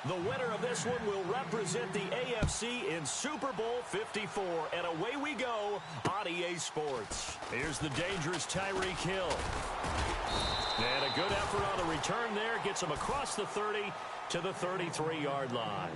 The winner of this one will represent the AFC in Super Bowl 54. And away we go on EA Sports. Here's the dangerous Tyreek Hill. And a good effort on the return there. Gets him across the 30 to the 33-yard line.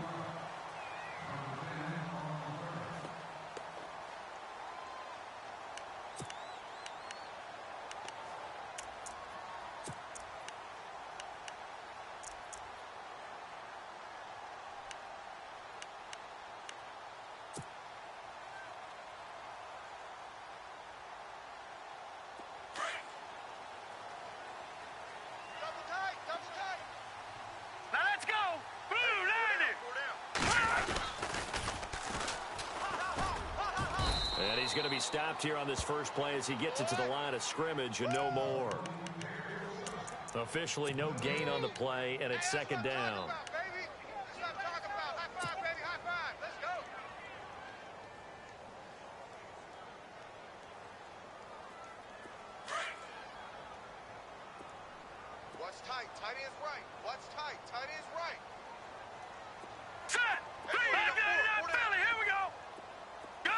And he's going to be stopped here on this first play as he gets it to the line of scrimmage and no more. Officially no gain on the play, and it's second down. What's tight? Tight is right. What's tight? Tight is right. Set! Billy, here we go! Gun!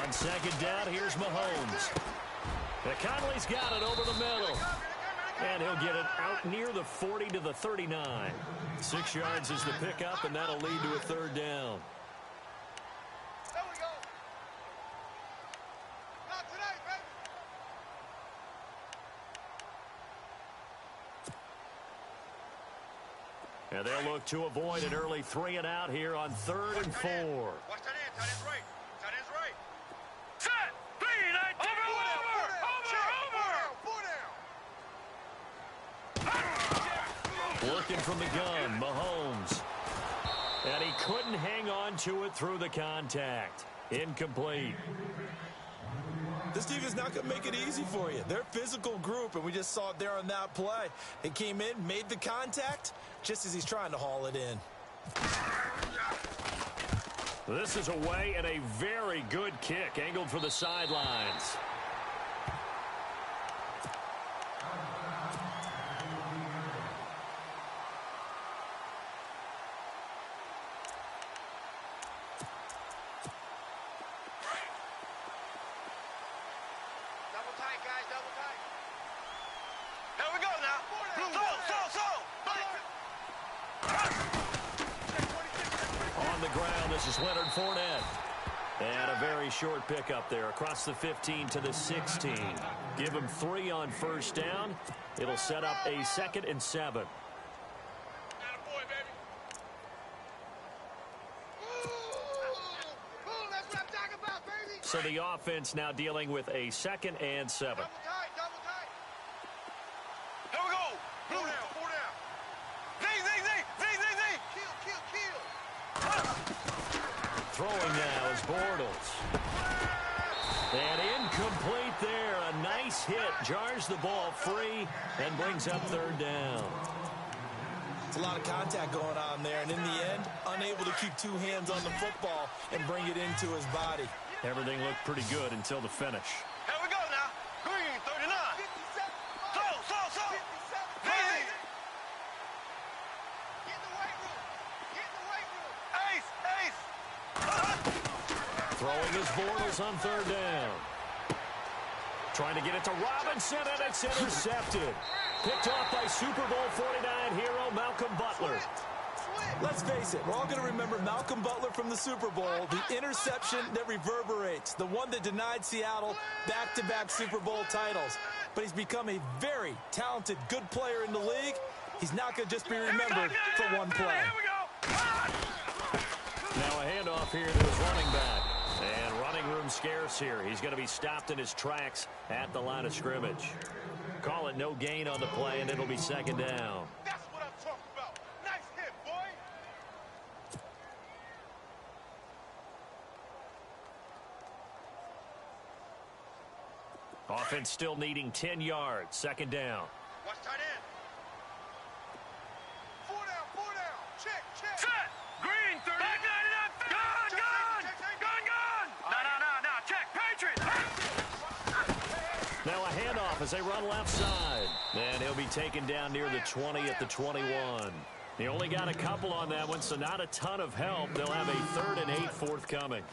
On second down, here's Mahomes. Conley's got it over the middle. And he'll get it out near the 40 to the 39. 6 yards is the pickup, and that'll lead to a third down. There we go. Not today, baby. And they'll look to avoid an early 3 and out here on 3rd and 4. Watch that end. Tight end's right. Tight end's right. Set! Working from the gun, Mahomes. And he couldn't hang on to it through the contact. Incomplete. This team is not going to make it easy for you. They're a physical group, and we just saw it there on that play. It came in, made the contact, just as he's trying to haul it in. This is away and a very good kick, angled for the sidelines. Double tight, guys. Double tight. Here we go now. On the ground, this is Leonard Fournette. And a very short pickup there across the 15 to the 16. Give him 3 on first down. It'll set up a 2nd and 7. So the offense now dealing with a 2nd and 7. Double tight, double tight. Here we go. Four down. Kill. Throwing now is Bortles. And incomplete there. A nice hit. Jars the ball free and brings up 3rd down. It's a lot of contact going on there, and in the end, unable to keep 2 hands on the football and bring it into his body. Everything looked pretty good until the finish. Here we go now. Green, 39. 57. So. 57. Easy. Get in the weight room. Get in the weight room. Ace. Throwing his Bortles on 3rd down. Trying to get it to Robinson, and it's intercepted. Picked off by Super Bowl 49 hero Malcolm Butler. Let's face it, we're all going to remember Malcolm Butler from the Super Bowl, the interception that reverberates, the one that denied Seattle back-to-back Super Bowl titles. But he's become a very talented, good player in the league. He's not going to just be remembered for one play. Here we go. Now a handoff here to his running back. And running room scarce here. He's going to be stopped in his tracks at the line of scrimmage. Call it no gain on the play, and it'll be 2nd down. That's what I'm talking about. Nice hit, boy. Offense still needing 10 yards. 2nd down. Watch tight end. 4 down. Check. Set. Green, 30. Back 99. Gun. No. Check. Patriot. Now a handoff handoff as they run left side. And he'll be taken down near the 20 at the 21. He only got a couple on that one, so not a ton of help. They'll have a 3rd and 8 forthcoming.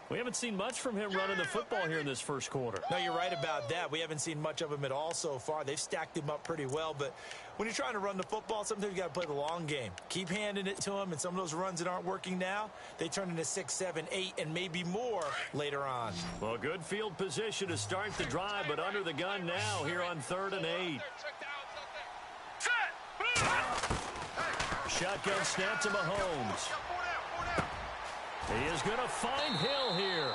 We haven't seen much from him running the football here in this first quarter. No, you're right about that. We haven't seen much of him at all so far. They've stacked him up pretty well, but when you're trying to run the football, sometimes you got to play the long game. Keep handing it to him, and some of those runs that aren't working now, they turn into 6, 7, 8, and maybe more later on. Well, good field position to start the drive, but under the gun now here on 3rd and 8. Shotgun snap to Mahomes. He is going to find Hill here.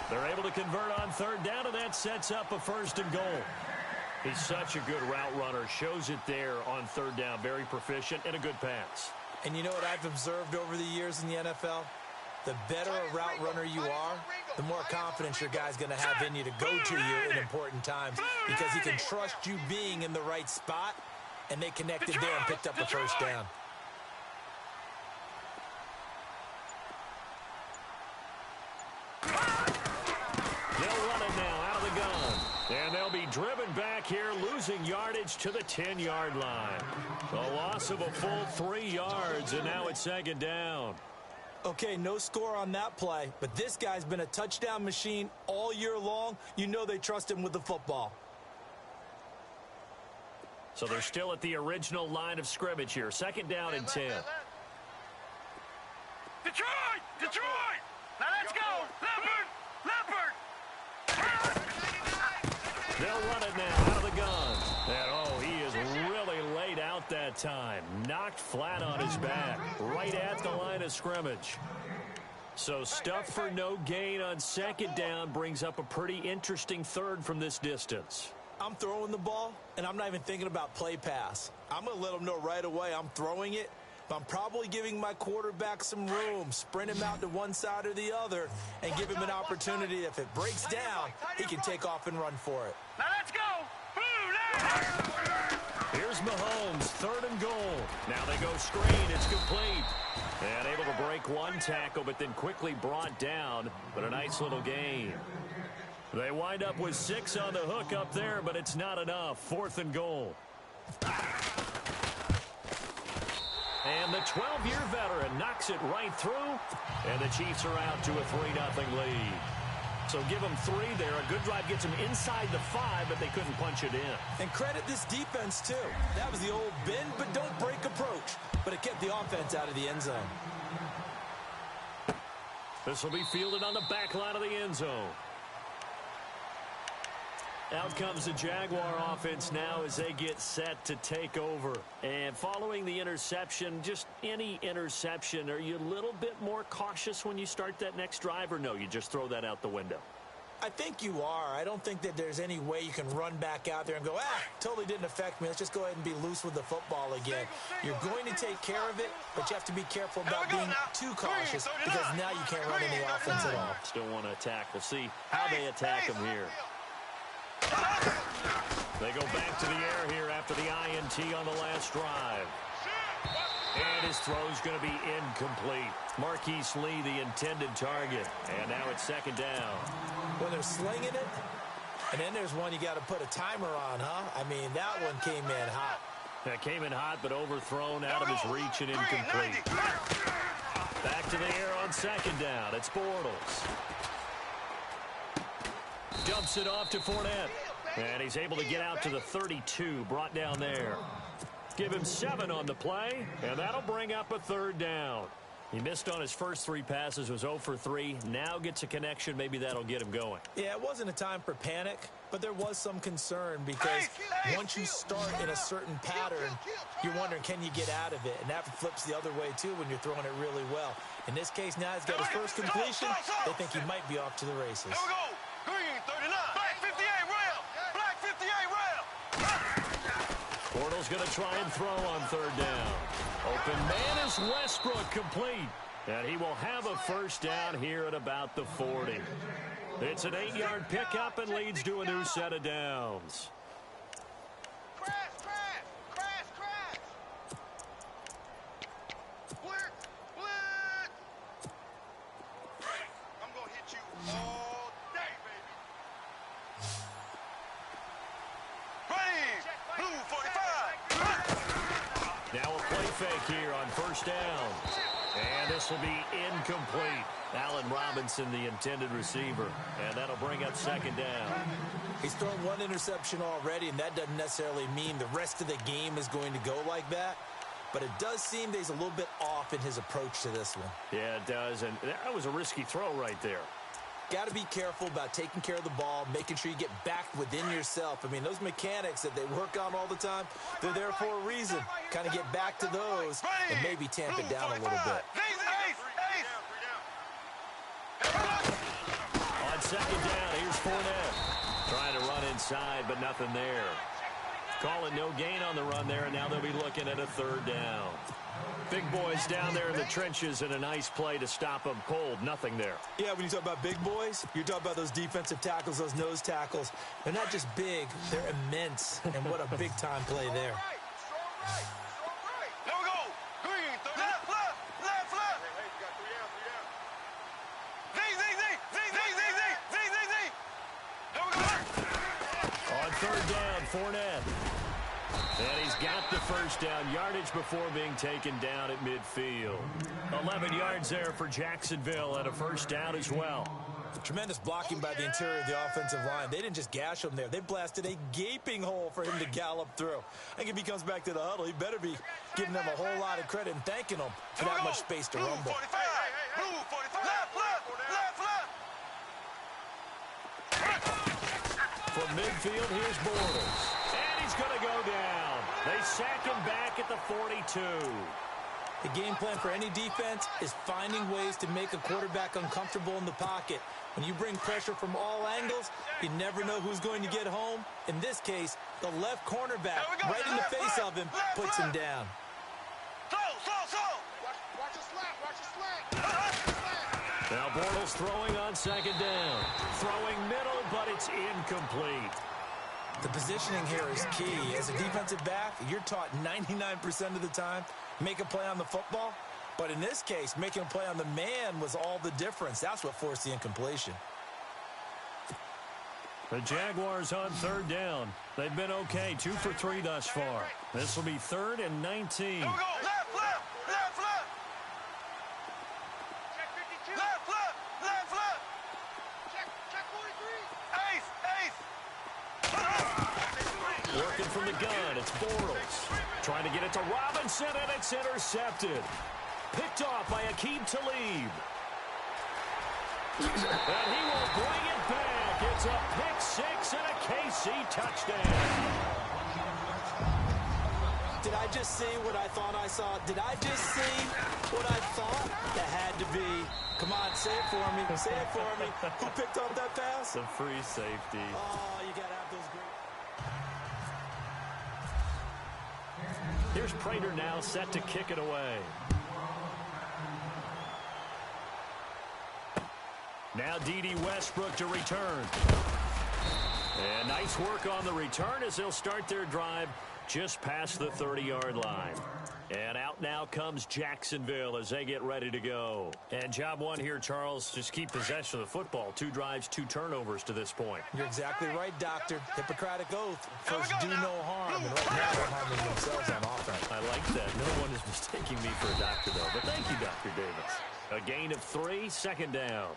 They're able to convert on 3rd down, and that sets up a 1st and goal. He's such a good route runner. Shows it there on 3rd down. Very proficient and a good pass. And you know what I've observed over the years in the NFL? The better a route runner you are, the more confidence your guy's going to have in you to go to you in important times because he can trust you being in the right spot, and they connected there and picked up the 1st down. They'll run it now out of the gun. And they'll be driven back here, losing yardage to the 10-yard line. A loss of a full 3 yards, and now it's 2nd down. Okay, no score on that play, but this guy's been a touchdown machine all year long. You know they trust him with the football. So they're still at the original line of scrimmage here. 2nd down and 10. Detroit! Detroit! Now let's go! Leopard! They'll run it now out of the gun. And, oh, he is really laid out that time. Knocked flat on his back. Right at the line of scrimmage. So stuff for no gain on 2nd down brings up a pretty interesting 3rd from this distance. I'm throwing the ball, and I'm not even thinking about play pass. I'm going to let them know right away I'm throwing it, but I'm probably giving my quarterback some room, sprint him out to one side or the other, and give him an opportunity. If it breaks down, he can take off and run for it. Now let's go! Here's Mahomes, 3rd and goal. Now they go screen. It's complete. And able to break one tackle, but then quickly brought down. But a nice little gain. They wind up with 6 on the hook up there, but it's not enough. 4th and goal. And the 12-year veteran knocks it right through. And the Chiefs are out to a 3-0 lead. So give them 3 there. A good drive gets them inside the 5, but they couldn't punch it in. And credit this defense, too. That was the old bend but don't break approach. But it kept the offense out of the end zone. This will be fielded on the back line of the end zone. Out comes the Jaguar offense now as they get set to take over. And following the interception, just any interception, are you a little bit more cautious when you start that next drive, or no, you just throw that out the window? I think you are. I don't think that there's any way you can run back out there and go, totally didn't affect me. Let's just go ahead and be loose with the football again. You're going to take care of it, but you have to be careful about being too cautious because now you can't run any offense at all. Still want to attack. We'll see how they attack him here. They go back to the air here after the INT on the last drive. And his throw's going to be incomplete. Marquise Lee, the intended target. And now it's 2nd down. When they're slinging it, and then there's one you got to put a timer on, huh? I mean, that one came in hot. That came in hot, but overthrown out of his reach and incomplete. Back to the air on 2nd down. It's Bortles. Dumps it off to Fournette. And he's able to get out to the 32, brought down there. Give him 7 on the play, and that'll bring up a 3rd down. He missed on his first 3 passes, was 0 for 3. Now gets a connection. Maybe that'll get him going. Yeah, it wasn't a time for panic, but there was some concern because once you start in a certain pattern, you're wondering, can you get out of it? And that flips the other way, too, when you're throwing it really well. In this case, now he's got his first completion. They think he might be off to the races. Here we go. Green 39. Black 58 rail. Black 58 rail. Bortles going to try and throw on 3rd down. Open man is Westbrook, complete. And he will have a 1st down here at about the 40. It's an 8-yard pickup and leads to a new set of downs. Crash! Blitz! I'm going to hit you all day, baby. Now a play fake here on first down. And this will be incomplete. Allen Robinson, the intended receiver. And that'll bring up second down. He's thrown one interception already, and that doesn't necessarily mean the rest of the game is going to go like that. But it does seem that he's a little bit off in his approach to this one. Yeah, it does. And that was a risky throw right there. Got to be careful about taking care of the ball, making sure you get back within yourself. I mean, those mechanics that they work on all the time, they're there for a reason. Kind of get back to those and maybe tamp it down a little bit. On second down, here's Fournette. Trying to run inside, but nothing there. Calling no gain on the run there, and now they'll be looking at a third down. Big boys down there in the trenches, and a nice play to stop them cold. Nothing there. Yeah, when you talk about big boys, you're talking about those defensive tackles, those nose tackles. They're not just big, they're immense, and what a big-time play there. Here we go. Green, left. Hey, you got 3 down. On third down, Fournette. And he's got the first down, yardage before being taken down at midfield. 11 yards there for Jacksonville and a first down as well. Tremendous blocking by the interior of the offensive line. They didn't just gash him there. They blasted a gaping hole for him to gallop through. I think if he comes back to the huddle, he better be giving them a whole lot of credit and thanking them for that much space to rumble. 45. Blue 45. Left. From midfield, here's Bortles. And he's going to go down. They sack him back at the 42. The game plan for any defense is finding ways to make a quarterback uncomfortable in the pocket. When you bring pressure from all angles, you never know who's going to get home. In this case, the left cornerback, right in the face of him, puts him down. Slow. Watch the slant. Now Bortles throwing on second down. Throwing middle, but it's incomplete. The positioning here is key. As a defensive back, you're taught 99% of the time, make a play on the football. But in this case, making a play on the man was all the difference. That's what forced the incompletion. The Jaguars on third down. They've been okay, 2 for 3 thus far. This will be 3rd and 19. Here we go. Left. Check 52. Left. Check 43. Ace. Working from the gun, it's Bortles. Trying to get it to Robinson, and it's intercepted. Picked off by Aqib Talib. And he will bring it back. It's a pick six and a KC touchdown. Did I just see what I thought I saw? Did I just see what I thought? That had to be. Come on, say it for me. Say it for me. Who picked up that pass? The free safety. Oh, you got to have those great. Here's Prater now set to kick it away. Now D.D. Westbrook to return. And nice work on the return as they'll start their drive just past the 30-yard line. And out now comes Jacksonville as they get ready to go. And job one here, Charles, just keep possession of the football. 2 drives, 2 turnovers to this point. You're exactly right, Doctor. Hippocratic oath. First, do no harm. And right now, they're harming themselves on offense. I like that. No one is mistaking me for a doctor, though. But thank you, Dr. Davis. A gain of 3, second down.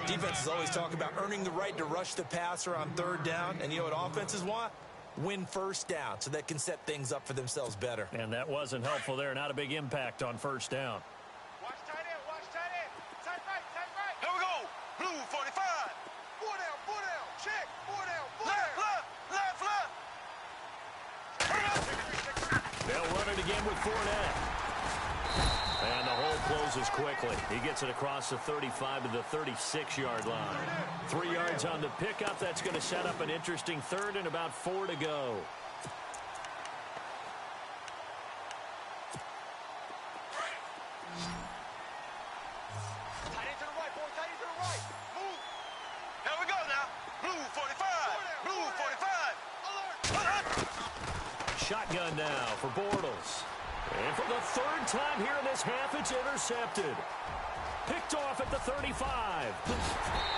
Defenses always talk about earning the right to rush the passer on third down. And you know what offenses want? Win first down so they can set things up for themselves better. And that wasn't helpful there. Not a big impact on first down. Watch tight end. Tight right. Here we go. Blue 45. 4 down. Check. 4 down. Left. They'll run it again with Fournette. And the hole closes quickly. He gets it across the 35 to the 36-yard line. 3 yards on the pickup. That's going to set up an interesting third and about 4 to go. Tight end to the right, boy. Tight end to the right. Move. Here we go now. Blue 45. Alert. Shotgun now for Bortles. And for the 3rd time here in this half, it's intercepted. Picked off at the 35.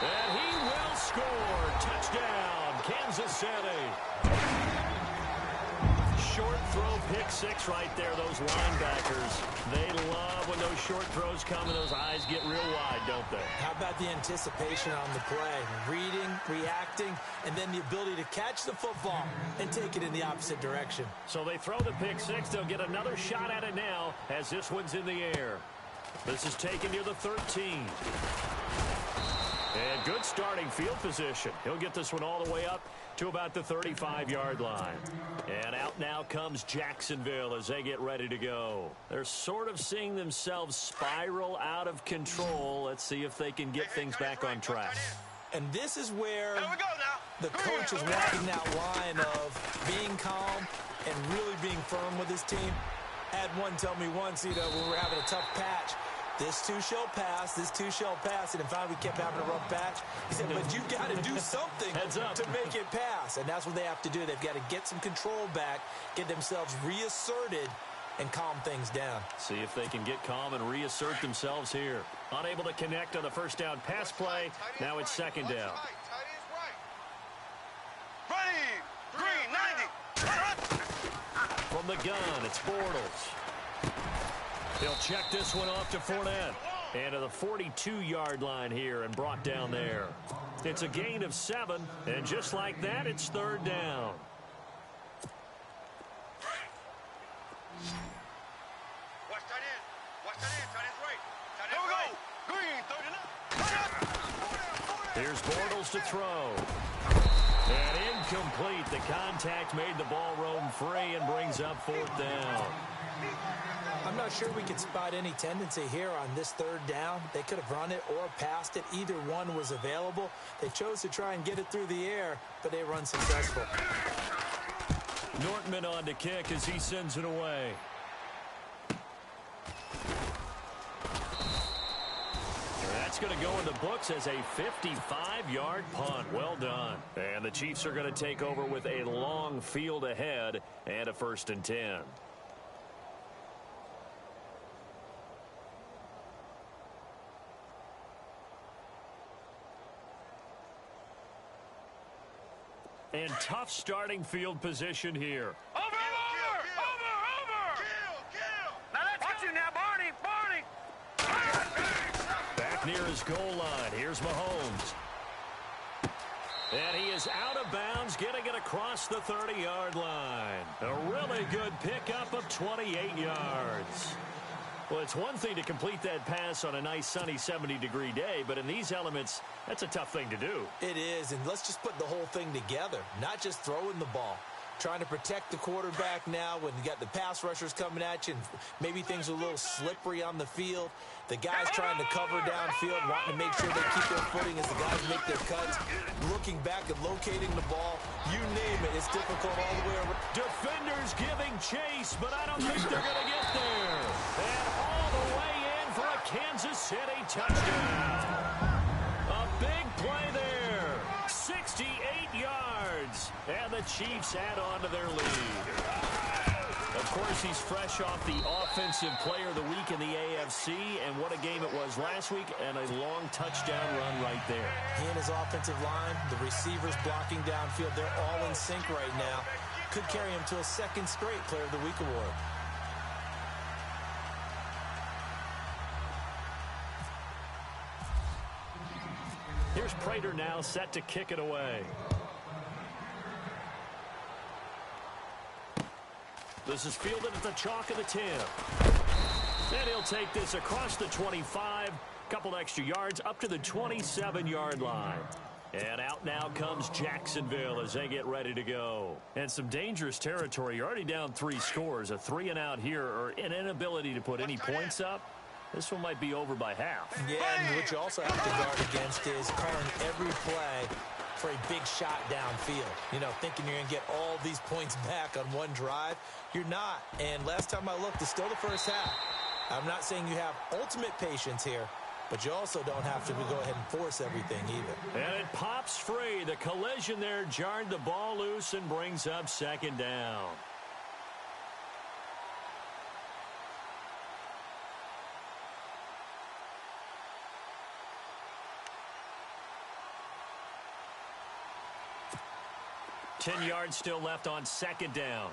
And he will score. Touchdown, Kansas City. short throw pick six right there, those linebackers. They love when those short throws come and those eyes get real wide, don't they? How about the anticipation on the play? Reading, reacting, and then the ability to catch the football and take it in the opposite direction. So they throw the pick six. They'll get another shot at it now as this one's in the air. This is taken near the 13. And good starting field position. He'll get this one all the way up to about the 35-yard line. And out now comes Jacksonville as they get ready to go. They're sort of seeing themselves spiral out of control. Let's see if they can get things back on track. And this is where Here we go now. the coach is walking that line of being calm and really being firm with his team. I had one tell me once, when we were having a tough patch, this too shall pass, this too shall pass, and finally we kept having a rough patch. He said, but you've got to do something to make it pass, and that's what they have to do. They've got to get some control back, get themselves reasserted, and calm things down. See if they can get calm and reassert themselves here. Unable to connect on the first down pass play. Now it's second down. Ready. Green, 90. From the gun, it's Bortles. He'll check this one off to Fournette. And to the 42-yard line here and brought down there. It's a gain of 7, and just like that, it's third down. Watch that in. Watch that in. Tight end's right. Tight end's right. Green, 39. Here's Bortles to throw. And incomplete. The contact made the ball roam free and brings up fourth down. I'm not sure we could spot any tendency here on this third down. They could have run it or passed it. Either one was available. They chose to try and get it through the air, but they were unsuccessful. Nortman on to kick as he sends it away. That's going to go in the books as a 55-yard punt. Well done. And the Chiefs are going to take over with a long field ahead and a 1st and 10. And tough starting field position here. Over. Now let's watch you now, Barney. Back near his goal line. Here's Mahomes. And he is out of bounds, getting it across the 30-yard line. A really good pickup of 28 yards. Well, it's one thing to complete that pass on a nice sunny 70-degree day, but in these elements, that's a tough thing to do. It is, and let's just put the whole thing together, not just throwing the ball. Trying to protect the quarterback now when you got the pass rushers coming at you, and maybe things are a little slippery on the field. The guys trying to cover downfield, wanting to make sure they keep their footing as the guys make their cuts. Looking back and locating the ball, you name it, it's difficult all the way around. Defenders giving chase, but I don't think they're going to get there. And all the way in for a Kansas City touchdown. A big play there. 68 yards. And the Chiefs add on to their lead. Of course, he's fresh off the Offensive Player of the Week in the AFC, and what a game it was last week, and a long touchdown run right there. He and his offensive line, the receivers blocking downfield, they're all in sync right now. Could carry him to a second straight Player of the Week award. Here's Prater now set to kick it away. This is fielded at the chalk of the 10. And he'll take this across the 25. Couple extra yards up to the 27-yard line. And out now comes Jacksonville as they get ready to go. And some dangerous territory. You're already down 3 scores. A 3-and-out here, or an inability to put any points up. This one might be over by half. Yeah, and what you also have to guard against is calling every play for a big shot downfield. Thinking you're going to get all these points back on one drive. You're not. And last time I looked, it's still the first half. I'm not saying you have ultimate patience here, but you also don't have to go ahead and force everything either. And it pops free. The collision there jarred the ball loose and brings up second down. Ten yards still left on second down.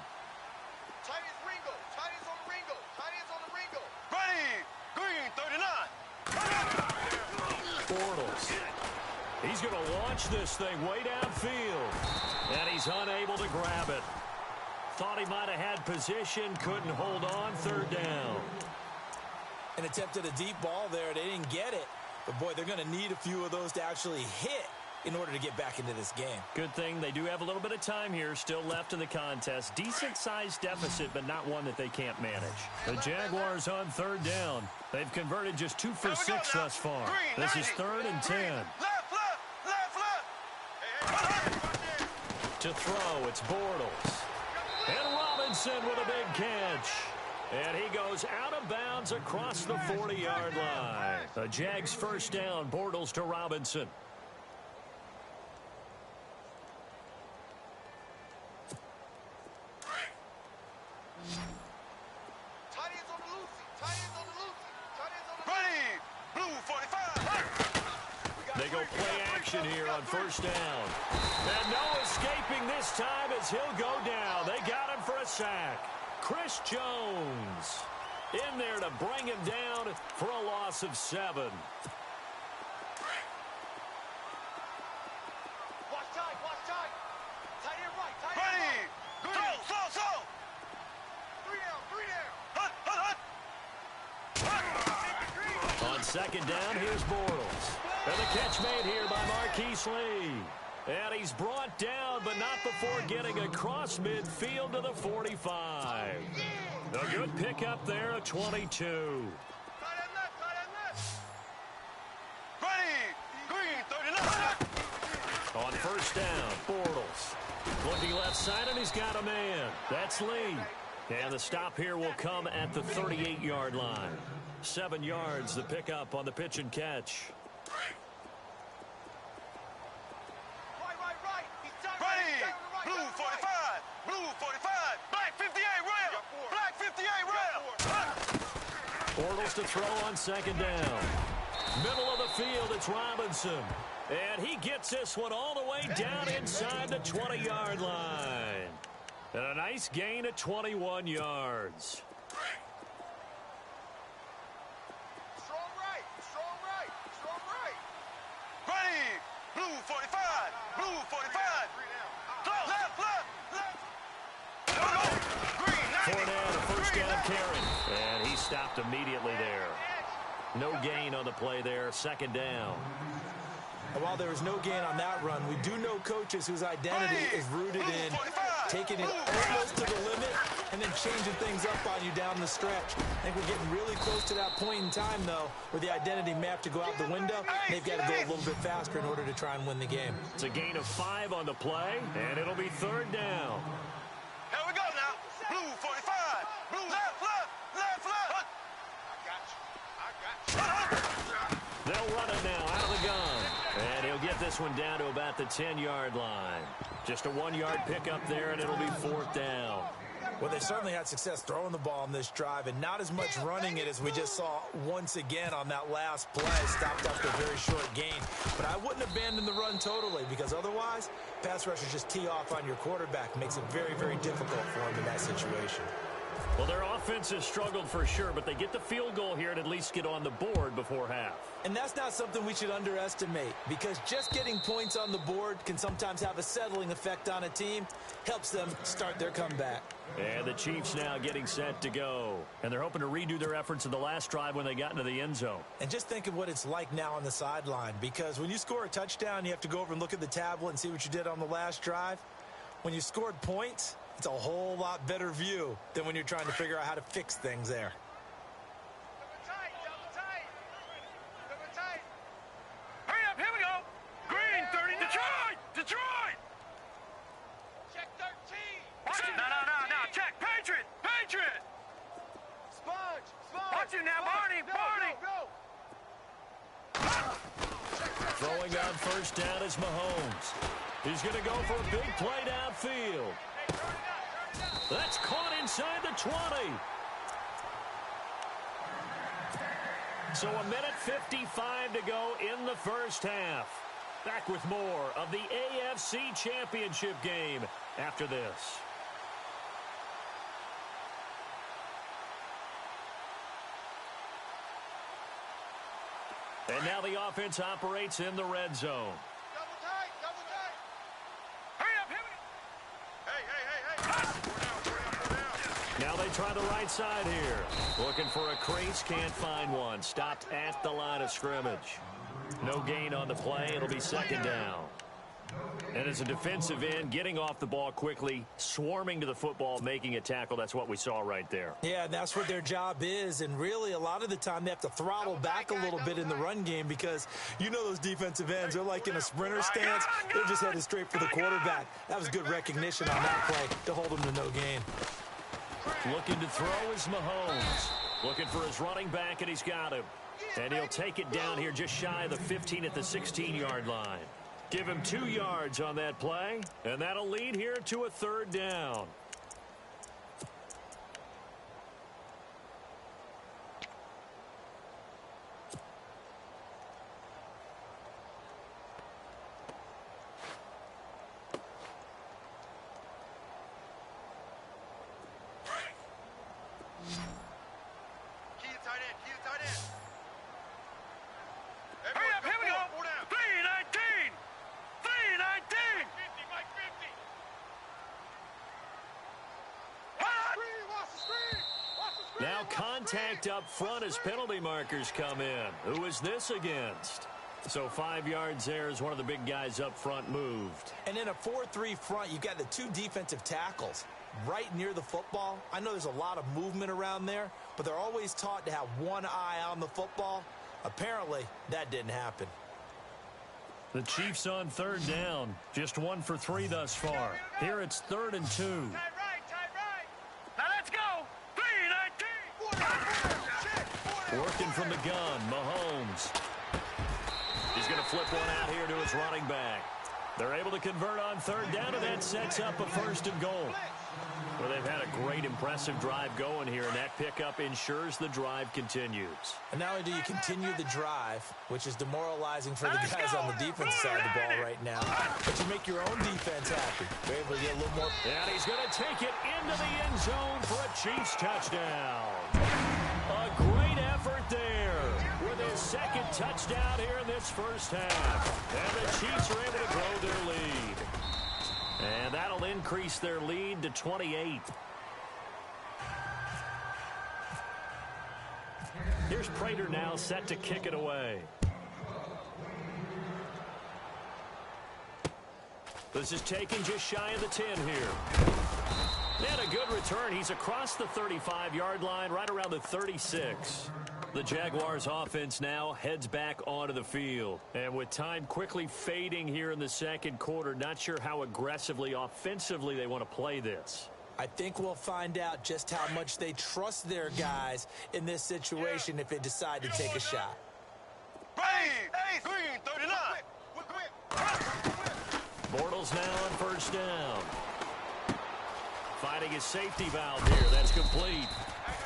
Tight as Ringo. Tight as on the Ringo. Tight as on the Ringo. Ready. Green 39. Bortles. He's going to launch this thing way downfield. And he's unable to grab it. Thought he might have had position. Couldn't hold on. Third down. An attempt at a deep ball there. They didn't get it. But, boy, they're going to need a few of those to actually hit in order to get back into this game. Good thing they do have a little bit of time here still left in the contest. Decent-sized deficit, but not one that they can't manage. The Jaguars on third down. They've converted just 2 for 6 thus far. This is 3rd and 10. Left. To throw, it's Bortles. And Robinson with a big catch. And he goes out of bounds across the 40-yard line. The Jags first down, Bortles to Robinson. Tight ends on the Lucy. Tight ends on the Lucy. Tight ends on the Ready. Blue 45. They go play action here on first down. And no escaping this time as he'll go down. They got him for a sack. Chris Jones in there to bring him down for a loss of 7. Watch tight. Tight end right. Tight end Ready. right. Slow. 3 down. Hut. On second down, here's Bortles. And the catch made here by Marquise Lee. And he's brought down, but not before getting across midfield to the 45. A good pickup there at 22. Tight end left. Ready. Green 39. On first down, Bortles. Looking left side, and he's got a man. That's Lee. And the stop here will come at the 38-yard line. 7 yards, the pickup on the pitch and catch. Right. He's tight. Ready. He's tight on the right. Blue Tight on the right. 45. Blue 45. Black 58 rail. Black 58 rail. Bortles to throw on second down. Middle of the field, it's Robinson. And he gets this one all the way down inside the 20-yard line. And a nice gain at 21 yards. Strong right. Ready. Blue 45. Blue 45. 3 down. Left. Green 90. Fournette, a first down carry. And he stopped immediately there. No gain on the play there. Second down. And while there was no gain on that run, we do know coaches whose identity is rooted in taking it almost to the limit and then changing things up on you down the stretch. I think we're getting really close to that point in time, though, where the identity may have to go out the window. They've got to go a little bit faster in order to try and win the game. It's a gain of 5 on the play, and it'll be third down. Here we go now. Blue 45. Blue left. I got you. They'll run it now out of the gun. And he'll get this one down to about the 10-yard line. Just a 1-yard pickup there, and it'll be fourth down. Well, they certainly had success throwing the ball on this drive and not as much running it as we just saw once again on that last play. Stopped after a very short gain. But I wouldn't abandon the run totally because otherwise, pass rushers just tee off on your quarterback. Makes it very, very difficult for him in that situation. Well, their offense has struggled for sure, but they get the field goal here and at least get on the board before half. And that's not something we should underestimate because just getting points on the board can sometimes have a settling effect on a team. Helps them start their comeback. And the Chiefs now getting set to go. And they're hoping to redo their efforts in the last drive when they got into the end zone. And just think of what it's like now on the sideline because when you score a touchdown, you have to go over and look at the tablet and see what you did on the last drive. When you scored points, it's a whole lot better view than when you're trying to figure out how to fix things there. Double tight. Hurry up. Here we go. Green 30. Detroit. Check 13. Watch it. No. Check. Patriot. Sponge. Watch it now, Barney. Go. Throwing on first down is Mahomes. He's going to go for a big play downfield. That's caught inside the 20. So a minute 55 to go in the first half. Back with more of the AFC Championship game after this. And now the offense operates in the red zone. Double tight, double tight. Hurry up, hit me. Hey. Now they try the right side here. Looking for a crease, can't find one. Stopped at the line of scrimmage. No gain on the play. It'll be second down. And as a defensive end, getting off the ball quickly, swarming to the football, making a tackle, that's what we saw right there. Yeah, and that's what their job is. And really, a lot of the time, they have to throttle back a little bit in the run game because you know those defensive ends, they're like in a sprinter stance. They're just headed straight for the quarterback. That was good recognition on that play to hold them to no gain. Looking to throw is Mahomes. Looking for his running back, and he's got him. And he'll take it down here just shy of the 15 at the 16-yard line. Give him 2 yards on that play, and that'll lead here to a third down. Key to tight end, key to tight end. Hurry up, here we go. 319. 319. 50, Mike 50. What? Screen, watch the screen. Watch the screen. Now watch the contact screen. up front as penalty markers come in. Who is this against? So 5 yards there as one of the big guys up front moved. And in a 4-3 front, you've got the 2 defensive tackles right near the football. I know there's a lot of movement around there, but they're always taught to have one eye on the football. Apparently, that didn't happen. The Chiefs on third down. Just 1 for 3 thus far. Here it's 3rd and 2. Tight right, tight right. Now let's go. 319. Working from the gun, Mahomes. He's going to flip one out here to his running back. They're able to convert on third down, and that sets up a 1st and goal. Well, they've had a great, impressive drive going here, and that pickup ensures the drive continues. And not only do you continue the drive, which is demoralizing for the guys on the defense side of the ball right now, but you make your own defense happy. They're able to get a little more. And he's going to take it into the end zone for a Chiefs touchdown. A great effort there with his 2nd touchdown here in this first half. And the Chiefs are able to grow their lead. And that'll increase their lead to 28. Here's Prater now set to kick it away. This is taken just shy of the 10 here. And a good return. He's across the 35-yard line, right around the 36. The Jaguars offense now heads back onto the field. And with time quickly fading here in the second quarter, not sure how aggressively, offensively they want to play this. I think we'll find out just how much they trust their guys in this situation if they decide to take a shot. Hey, green 39. Bortles now on 1st down. Finding his safety valve here. That's complete.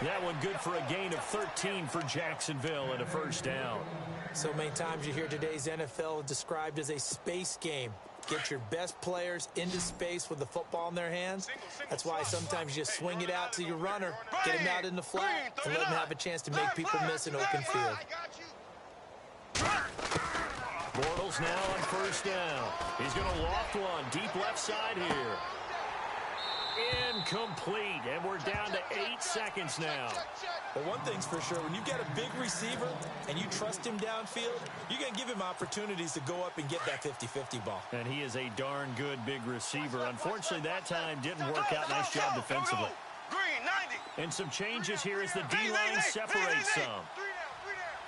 That one good for a gain of 13 for Jacksonville and a 1st down. So many times you hear today's NFL described as a space game. Get your best players into space with the football in their hands. That's why sometimes you just swing it out to your runner, get him out in the flat, and let him have a chance to make people miss an open field. I got you. Bortles now on 1st down. He's going to loft one deep left side here. Incomplete, and we're down to 8 seconds now. But one thing's for sure, when you've got a big receiver and you trust him downfield, you're going to give him opportunities to go up and get that 50-50 ball. And he is a darn good big receiver. Unfortunately, that time didn't work out. Nice job defensively. Green 90. And some changes here as the D-line separates some. 3 down.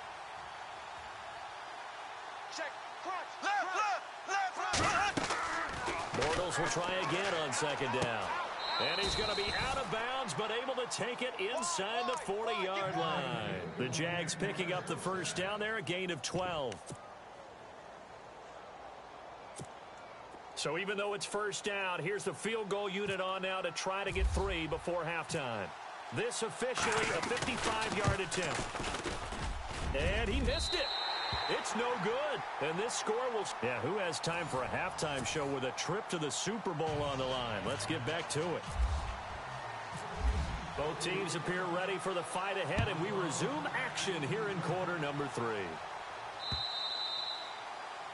Check. Crunch. Left. Bortles will try again on 2nd down. And he's going to be out of bounds, but able to take it inside the 40-yard line. The Jags picking up the 1st down there, a gain of 12. So even though it's 1st down, here's the field goal unit on now to try to get 3 before halftime. This officially a 55-yard attempt. And he missed it. It's no good. And this score will... Yeah, who has time for a halftime show with a trip to the Super Bowl on the line? Let's get back to it. Both teams appear ready for the fight ahead, and we resume action here in quarter number 3.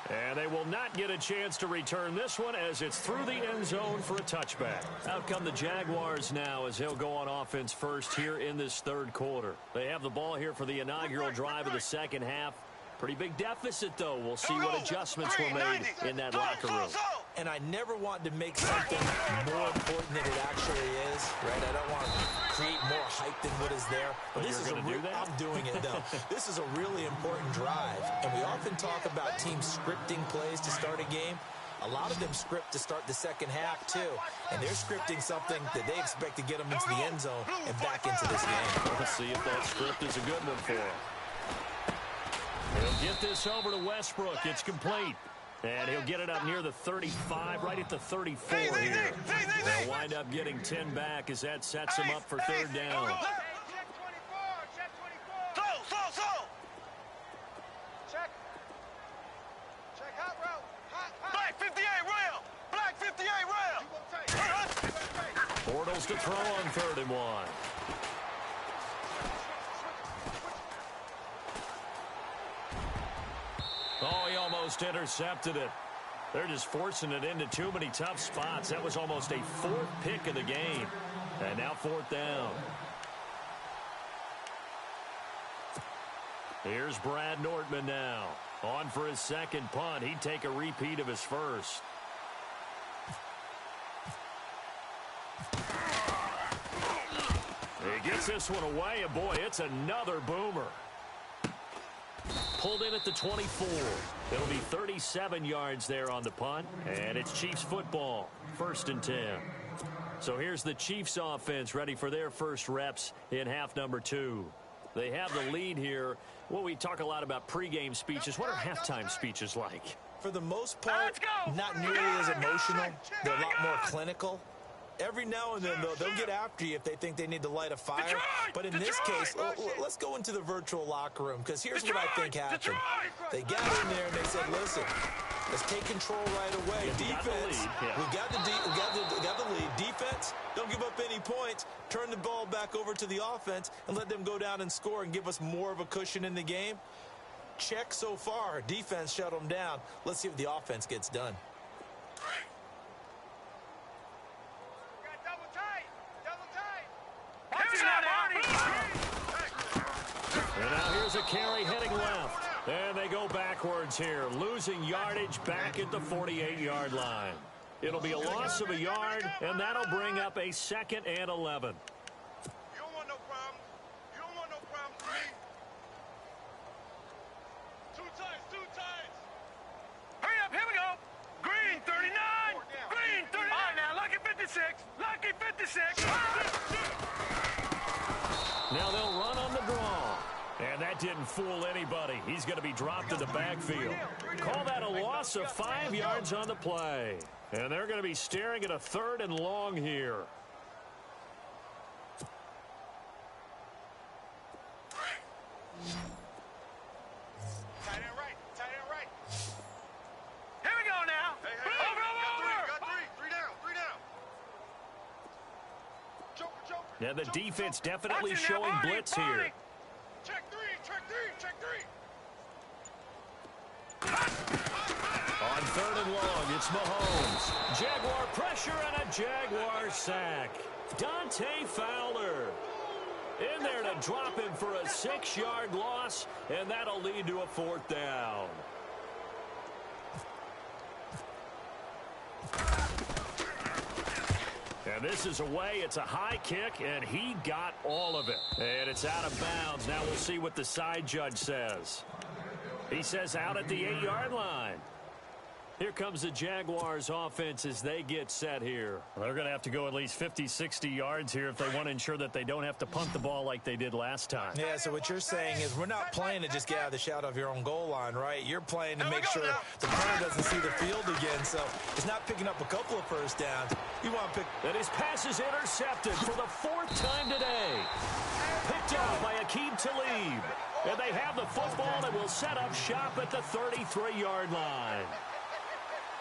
And they will not get a chance to return this one as it's through the end zone for a touchback. Out come the Jaguars now as he'll go on offense first here in this third quarter. They have the ball here for the inaugural drive of the second half. Pretty big deficit, though. We'll see what adjustments were made in that locker room. And I never want to make something more important than it actually is, right? I don't want to create more hype than what is there. But this is I'm doing it, though. This is a really important drive. And we often talk about teams scripting plays to start a game. A lot of them script to start the second half, too. And they're scripting something that they expect to get them into the end zone and back into this game. Let's see if that script is a good one for him. He'll get this over to Westbrook. It's complete. And he'll get it up near the 35, right at the 34 here. They'll wind up getting 10 back as that sets him up for third down. Check 24. Check. Check hot route. Hot. Black 58 rail. Black 58 rail. Bortles to throw on 3rd and 1. Oh, he almost intercepted it. They're just forcing it into too many tough spots. That was almost a 4th pick of the game. And now 4th down. Here's Brad Nortman now. On for his second punt. He'd take a repeat of his first. He gets this one away, and boy, it's another boomer. Pulled in at the 24. It'll be 37 yards there on the punt, and it's Chiefs football, 1st and 10. So here's the Chiefs offense ready for their first reps in half number 2. They have the lead here. Well, we talk a lot about pregame speeches. What are halftime speeches like? For the most part, not nearly as emotional. They're a lot more clinical. Every now and then, though, they'll get after you if they think they need to light a fire. But in this case, let's go into the virtual locker room, because here's what I think happened. They got in there and they said, listen, let's take control right away. Defense, we got the lead. Defense, don't give up any points. Turn the ball back over to the offense and let them go down and score and give us more of a cushion in the game. Check so far. Defense shut them down. Let's see if the offense gets done. And now here's a carry heading left. And they go backwards here, losing yardage back at the 48-yard line. It'll be a loss of a yard, and that'll bring up a 2nd and 11. You don't want no problems. You don't want no problems with me. Two times. Hurry up, here we go. Green 39. Green 39. All right, now, lucky 56. Lucky 56. Now they'll run on the draw. And that didn't fool anybody. He's going to be dropped in the backfield. Call that a loss of 5 yards on the play. And they're going to be staring at a 3rd and long here. Tight end right. Here we go now. Over. Got three down. Joker. Now the defense definitely showing blitz here. Check three. On 3rd and long, it's Mahomes. Jaguar pressure and a Jaguar sack. Dante Fowler in there to drop him for a 6-yard loss, and that'll lead to a 4th down. And this is away. It's a high kick, and he got all of it. And it's out of bounds. Now we'll see what the side judge says. He says out at the 8-yard line. Here comes the Jaguars offense as they get set here. They're going to have to go at least 50, 60 yards here if they want to ensure that they don't have to punt the ball like they did last time. Yeah, so what you're saying is we're not playing to just get out of the shadow of your own goal line, right? You're playing to make sure the punter doesn't see the field again, so it's not picking up a couple of first downs. You want to pick... And his pass is intercepted for the 4th time today. Picked off by Aqib Talib. And they have the football and will set up shop at the 33-yard line.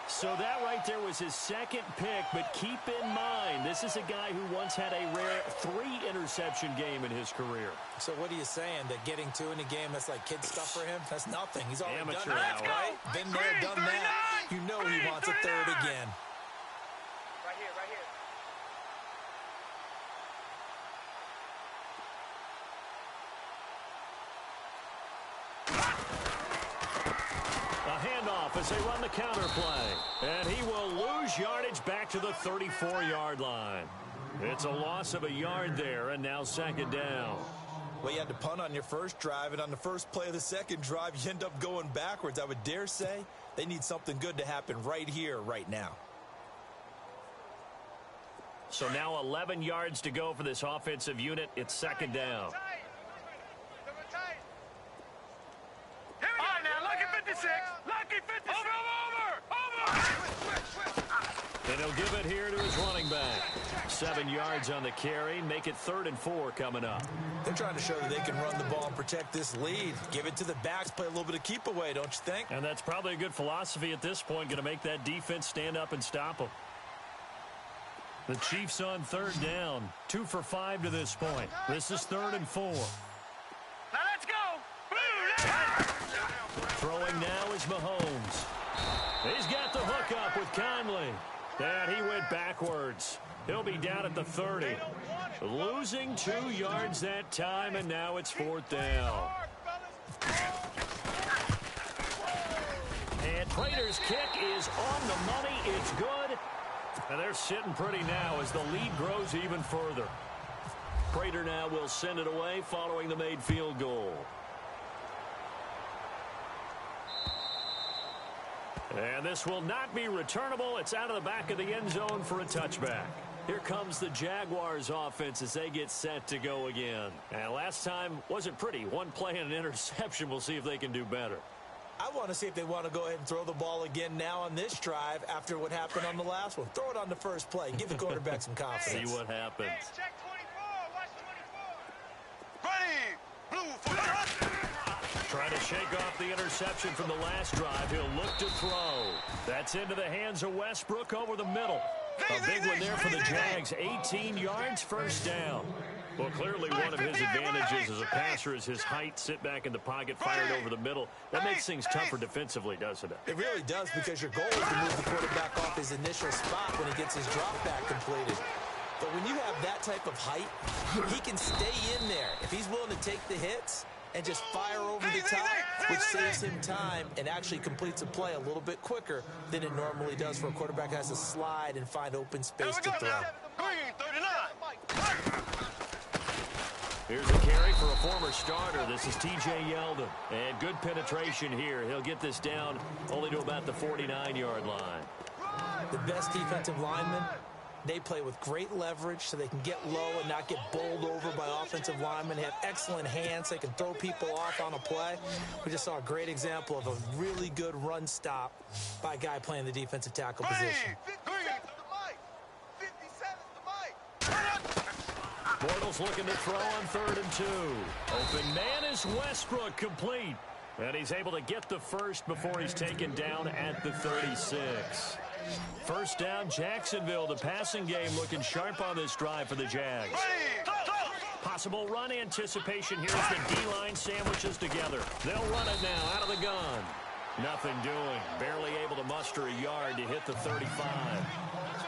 So that right there was his second pick, but keep in mind, this is a guy who once had a rare 3-interception game in his career. So what are you saying, that getting 2 in a game, that's like kid stuff for him? That's nothing. He's already Amateur done that, hour. right? Been there, done that. You know he wants a third again. Right here, right here. A handoff as they run the counter play. And he will lose yardage back to the 34-yard line. It's a loss of a yard there, and now second down. Well, you had to punt on your first drive, and on the first play of the second drive, you end up going backwards. I would dare say they need something good to happen right here, right now. So now 11 yards to go for this offensive unit. It's second down. All right, now, lucky 56. Lucky 56. Over. And he'll give it here to his running back. 7 yards on the carry. Make it 3rd and 4 coming up. They're trying to show that they can run the ball and protect this lead. Give it to the backs, play a little bit of keep away, don't you think? And that's probably a good philosophy at this point. Going to make that defense stand up and stop them. The Chiefs on 3rd down. 2 for 5 to this point. This is 3rd and 4. Now let's go. Throwing now is Mahomes. He's got the hook up with Conley. And he went backwards. He'll be down at the 30. Losing 2 yards that time, and now it's 4th down. And Prater's kick is on the money. It's good. And they're sitting pretty now as the lead grows even further. Prater now will send it away following the made field goal. And this will not be returnable. It's out of the back of the end zone for a touchback. Here comes the Jaguars offense as they get set to go again. And last time wasn't pretty. 1 play and an interception. We'll see if they can do better. I want to see if they want to go ahead and throw the ball again now on this drive after what happened on the last one. Throw it on the first play. Give the quarterback some confidence. See what happens. Hey, check 24. Watch 24. Ready. Blue for the run. Trying to shake off the interception from the last drive. He'll look to throw. That's into the hands of Westbrook over the middle. A big one there for the Jags. 18 yards, first down. Well, clearly one of his advantages as a passer is his height. Sit back in the pocket, fired over the middle. That makes things tougher defensively, doesn't it? It really does, because your goal is to move the quarterback off his initial spot when he gets his drop back completed. But when you have that type of height, he can stay in there. If he's willing to take the hits and just fire over the top, which saves him time and actually completes a play a little bit quicker than it normally does for a quarterback that has to slide and find open space to throw. Green 39. Here's a carry for a former starter. This is T.J. Yeldon. And good penetration here. He'll get this down only to about the 49-yard line. The best defensive linemen, they play with great leverage so they can get low and not get bowled over by offensive linemen. They have excellent hands. They can throw people off on a play. We just saw a great example of a really good run stop by a guy playing the defensive tackle position. 57's the mic. 57's the mic. Bortles looking to throw on 3rd and 2. Open man is Westbrook, complete. And he's able to get the first before he's taken down at the 36. First down, Jacksonville. The passing game looking sharp on this drive for the Jags. Possible run anticipation here as the D-line sandwiches together. They'll run it now out of the gun. Nothing doing. Barely able to muster a yard to hit the 35.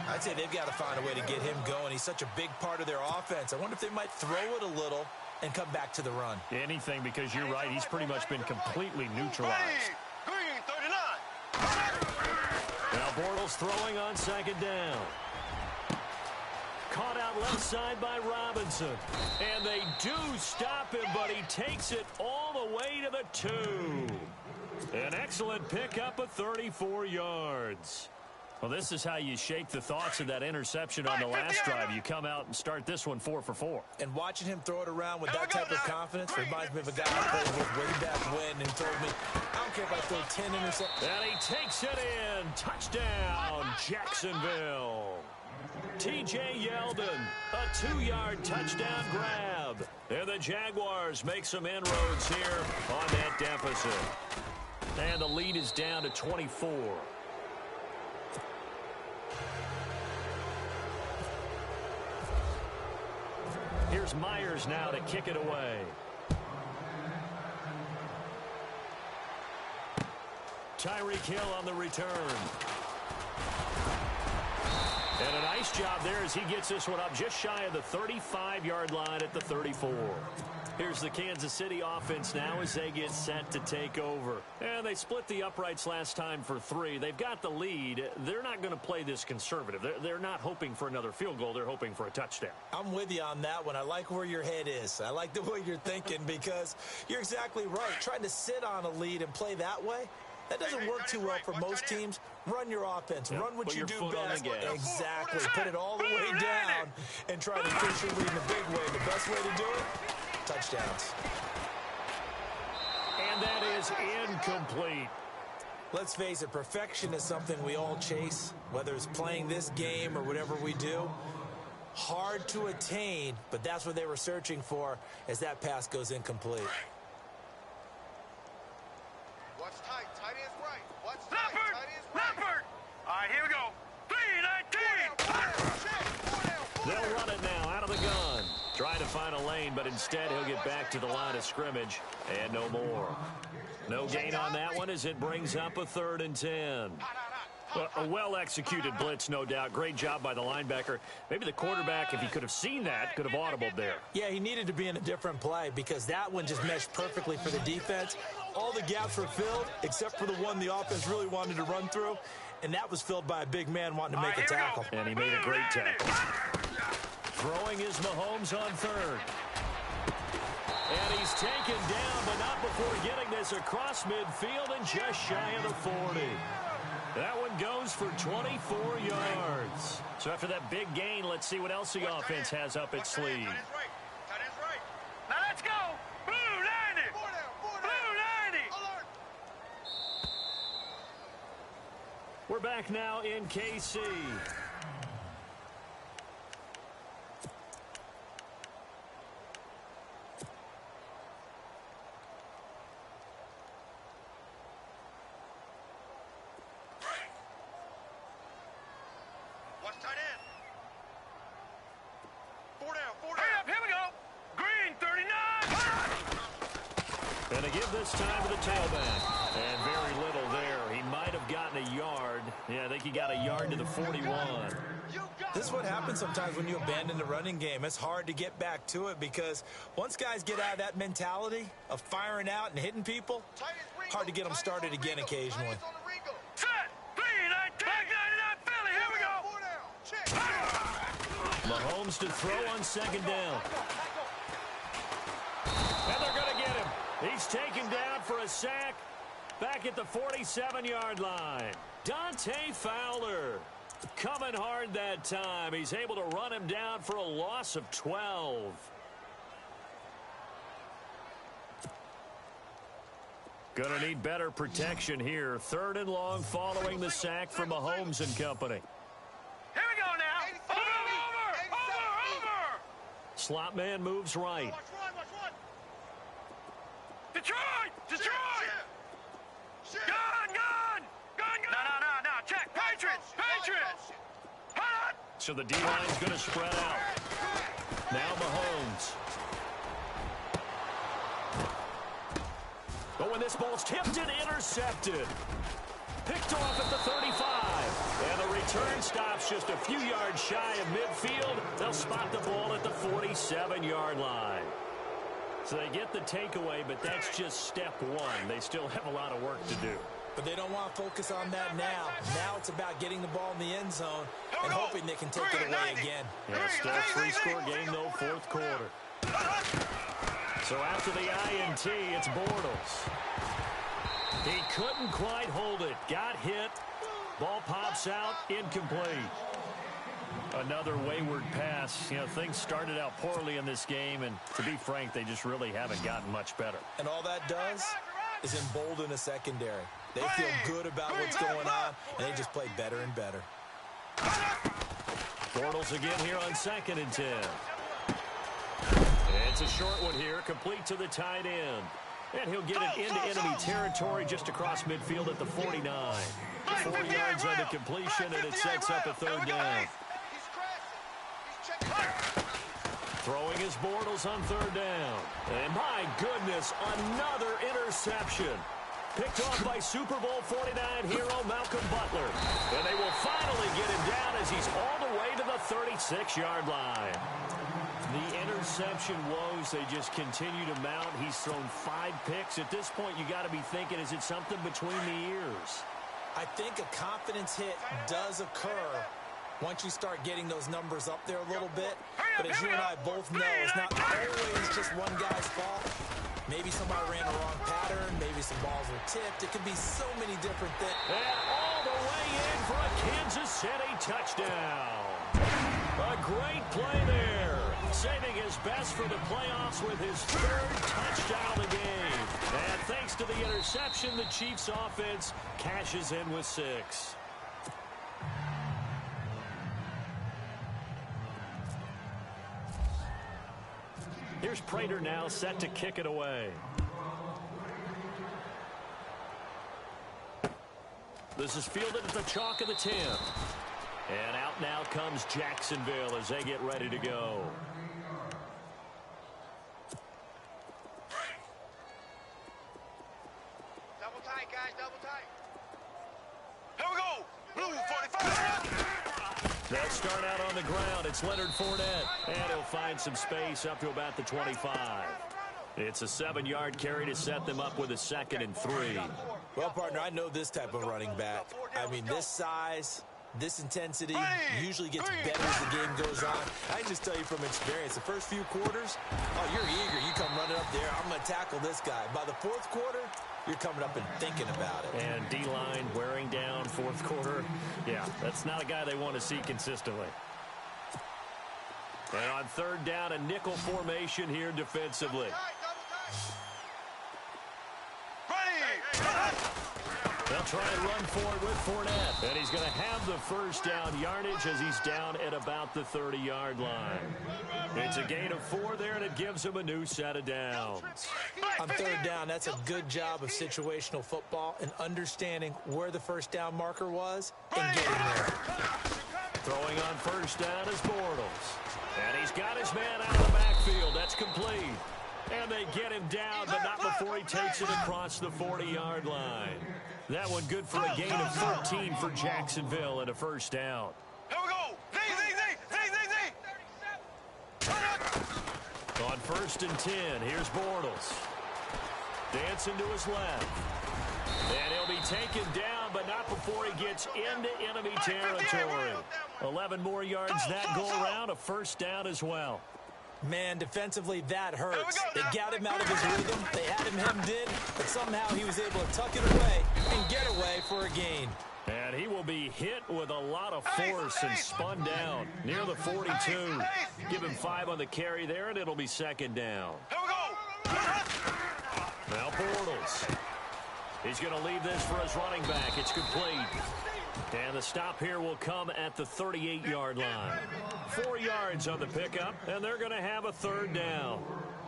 I'd say they've got to find a way to get him going. He's such a big part of their offense. I wonder if they might throw it a little and come back to the run. Anything, because you're right. He's pretty much been completely neutralized. Green 39. Now Bortles throwing on 2nd down. Caught out left side by Robinson. And they do stop him, but he takes it all the way to the 2. An excellent pickup of 34 yards. Well, this is how you shake the thoughts of that interception on the last drive. You come out and start this one 4 for 4. And watching him throw it around with that type of confidence reminds me of a guy I played with way back when who told me, I don't care if I throw 10 interceptions. And he takes it in. Touchdown, Jacksonville. T.J. Yeldon, a 2-yard touchdown grab. And the Jaguars make some inroads here on that deficit. And the lead is down to 24. Here's Myers now to kick it away. Tyreek Hill on the return. And a nice job there as he gets this one up just shy of the 35-yard line at the 34. Here's the Kansas City offense now as they get set to take over. And they split the uprights last time for 3. They've got the lead. They're not going to play this conservative. They're not hoping for another field goal. They're hoping for a touchdown. I'm with you on that one. I like where your head is. I like the way you're thinking because you're exactly right. Trying to sit on a lead and play that way, that doesn't work too well for most teams. Run your offense. Run what you do best. Exactly. Put it all the way down and try to push your lead in a big way. The best way to do it, touchdowns. And that is incomplete. Let's face it, perfection is something we all chase, whether it's playing this game or whatever we do. Hard to attain, but that's what they were searching for as that pass goes incomplete. What's tight? Tight is right. What's tight? Leopard! Tight is right. Leopard! All right, here we go. 3-19! They'll run it now out of the gun. Trying to find a lane, but instead he'll get back to the line of scrimmage and no more. No gain on that one as it brings up a 3rd and 10. A well-executed blitz, no doubt. Great job by the linebacker. Maybe the quarterback, if he could have seen that, could have audibled there. Yeah, he needed to be in a different play because that one just meshed perfectly for the defense. All the gaps were filled except for the one the offense really wanted to run through, and that was filled by a big man wanting to make a tackle. And he made a great tackle. Throwing is Mahomes on 3rd. And he's taken down, but not before getting this across midfield and just shy of the 40. That one goes for 24 yards. So after that big gain, let's see what else the offense has up its sleeve. Tight is right. Now let's go. Blue 90. Blue 90. Alert. We're back now in KC. What's tight end? 4 down. 4 down. Hurry up, here we go. Green 39. And to give this time to the tailback. And very little there. He might have gotten a yard. Yeah, I think he got a yard to the 41. This is what happens sometimes when you abandon the running game. It's hard to get back to it because once guys get out of that mentality of firing out and hitting people, hard to get them started again occasionally. Set. 3-19. 99 Philly. Here we go. Mahomes to throw on 2nd down. And they're going to get him. He's taken down for a sack back at the 47-yard line. Dante Fowler coming hard that time. He's able to run him down for a loss of 12. Going to need better protection here. 3rd and long following the sack from Mahomes and company. Here we go now. Over. Slot man moves right. Watch one. Detroit. Gun. No. Check. Patriots. Hot. So the D-line's going to spread out. Now Mahomes. But when this ball's tipped and intercepted. Picked off at the 35. And the return stops just a few yards shy of midfield. They'll spot the ball at the 47-yard line. So they get the takeaway, but that's just step 1. They still have a lot of work to do. But they don't want to focus on that now. Now it's about getting the ball in the end zone and hoping they can take it away again. Yeah, still 3-score game, though, 4th quarter. So after the INT, it's Bortles. He couldn't quite hold it. Got hit. Ball pops out. Incomplete. Another wayward pass. You know, things started out poorly in this game, and to be frank, they just really haven't gotten much better. And all that does is embolden a secondary. They feel good about what's going on, and they just play better and better. Bortles again here on 2nd and 10. It's a short one here, complete to the tight end. And he'll get it into enemy territory just across midfield at the 49. 4 yards on the completion, and it sets up a 3rd down. Throwing his Bortles on third down. And my goodness, another interception. Picked off by Super Bowl 49 hero Malcolm Butler. And they will finally get him down as he's all the way to the 36-yard line. The interception woes, they just continue to mount. He's thrown 5 picks. At this point, you got to be thinking, is it something between the ears? I think a confidence hit does occur once you start getting those numbers up there a little bit. But as you and I both know, it's not always just one guy's fault. Maybe somebody ran the wrong pattern. Maybe some balls were tipped. It could be so many different things. And all the way in for a Kansas City touchdown. A great play there. Saving his best for the playoffs with his 3rd touchdown of the game. And thanks to the interception, the Chiefs offense cashes in with 6. Here's Prater now set to kick it away. This is fielded at the chalk of the 10. And out now comes Jacksonville as they get ready to go. Double tight, guys, double tight. Here we go. Blue 45. They'll start out on the ground. It's Leonard Fournette. And he'll find some space up to about the 25. It's a 7-yard carry to set them up with a 2nd and 3. Well, partner, I know this type of running back. I mean, this size, this intensity usually gets better as the game goes on. I can just tell you from experience, the first few quarters, oh, you're eager. You come running up there. I'm going to tackle this guy. By the 4th quarter, you're coming up and thinking about it. And D-line wearing down 4th quarter. Yeah, that's not a guy they want to see consistently. And on 3rd down, a nickel formation here defensively. They'll try and run forward with Fournette. And he's going to have the 1st down yardage as he's down at about the 30-yard line. It's a gain of 4 there, and it gives him a new set of downs. On 3rd down, that's a good job of situational football and understanding where the 1st down marker was and getting there. Throwing on 1st down is Bortles. And he's got his man out of the backfield. That's complete. And they get him down, but not before he takes it across the 40-yard line. That one good for a gain of 13 for Jacksonville and a 1st down. Here we go. Z. On 1st and 10, here's Bortles. Dancing to his left. And he'll be taken down, but not before he gets into enemy territory. 11 more yards that go around, a 1st down as well. Man, defensively, that hurts. They got him out of his rhythm. They had him hemmed in, but somehow he was able to tuck it away and get away for a gain. And he will be hit with a lot of force and spun down near the 42. Give him 5 on the carry there, and it'll be 2nd down. Here we go. Now Bortles. He's going to leave this for his running back. It's complete. And the stop here will come at the 38-yard line. 4 yards on the pickup, and they're going to have a 3rd down.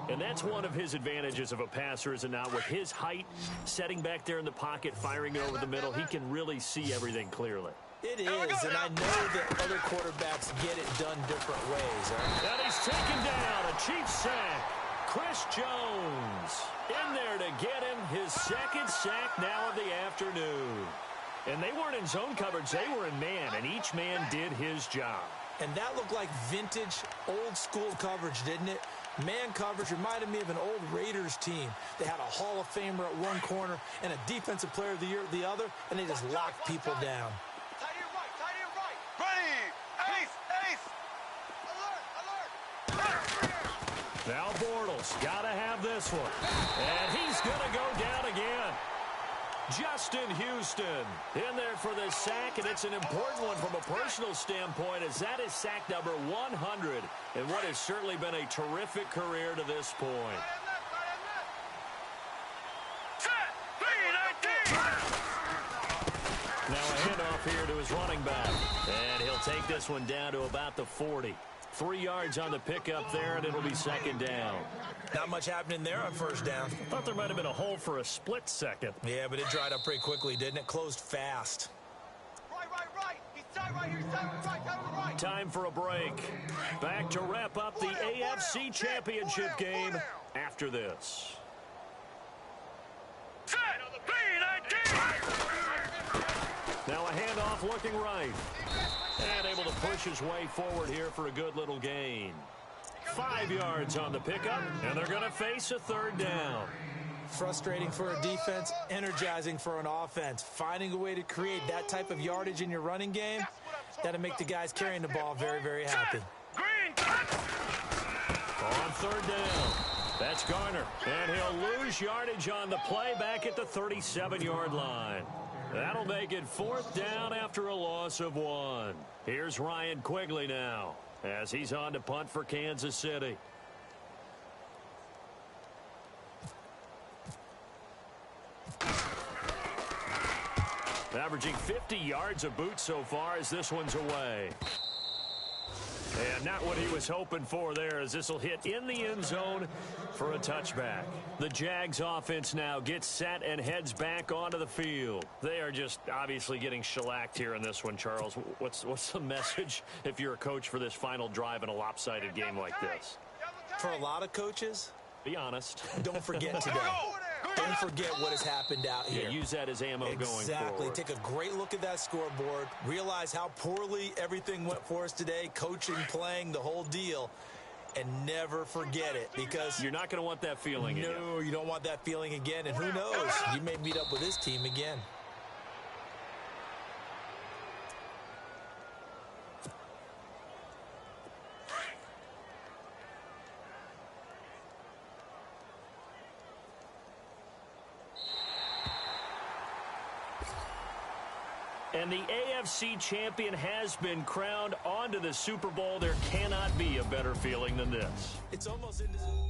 And that's one of his advantages of a passer, is it not? With his height, setting back there in the pocket, firing it over the middle, he can really see everything clearly. It is, and I know that other quarterbacks get it done different ways. Right? And he's taken down, a Chiefs sack. Chris Jones in there to get him his 2nd sack now of the afternoon. And they weren't in zone coverage, they were in man, and each man did his job. And that looked like vintage, old-school coverage, didn't it? Man coverage reminded me of an old Raiders team. They had a Hall of Famer at one corner and a Defensive Player of the Year at the other, and they just locked people down. Tight end right. Ready. Ace. Alert. Now Bortles, got to have this one. And he's going to go down again. Justin Houston in there for the sack, and it's an important one from a personal standpoint, as that is sack number 100 in what has certainly been a terrific career to this point. Now a handoff here to his running back, and he'll take this one down to about the 40. 3 yards on the pickup there, and it'll be 2nd down. Not much happening there on 1st down. Thought there might have been a hole for a split second. Yeah, but it dried up pretty quickly, didn't it? Closed fast. Right. He's tight right here. Tight right. Time for a break. Back to wrap up the AFC AFC Championship game after this. Set. Green 19. Now a handoff looking right. And able to push his way forward here for a good little gain. 5 yards on the pickup, and they're going to face a third down. Frustrating for a defense, energizing for an offense. Finding a way to create that type of yardage in your running game, that'll make the guys carrying the ball very, very happy. Green. On third down, that's Garner. And he'll lose yardage on the play back at the 37-yard line. That'll make it fourth down after a loss of 1. Here's Ryan Quigley now as he's on to punt for Kansas City. Averaging 50 yards a boot so far as this one's away. And not what he was hoping for there, as this will hit in the end zone for a touchback. The Jags offense now gets set and heads back onto the field. They are just obviously getting shellacked here in this one, Charles. What's the message if you're a coach for this final drive in a lopsided game like this? For a lot of coaches, be honest. Don't forget today. Don't forget what has happened out here. Yeah, use that as ammo going forward. Exactly. Take a great look at that scoreboard. Realize how poorly everything went for us today. Coaching, playing, the whole deal. And never forget it, because you're not going to want that feeling again. No, you don't want that feeling again. And who knows? You may meet up with this team again. And the AFC champion has been crowned onto the Super Bowl. There cannot be a better feeling than this. It's almost indescribable.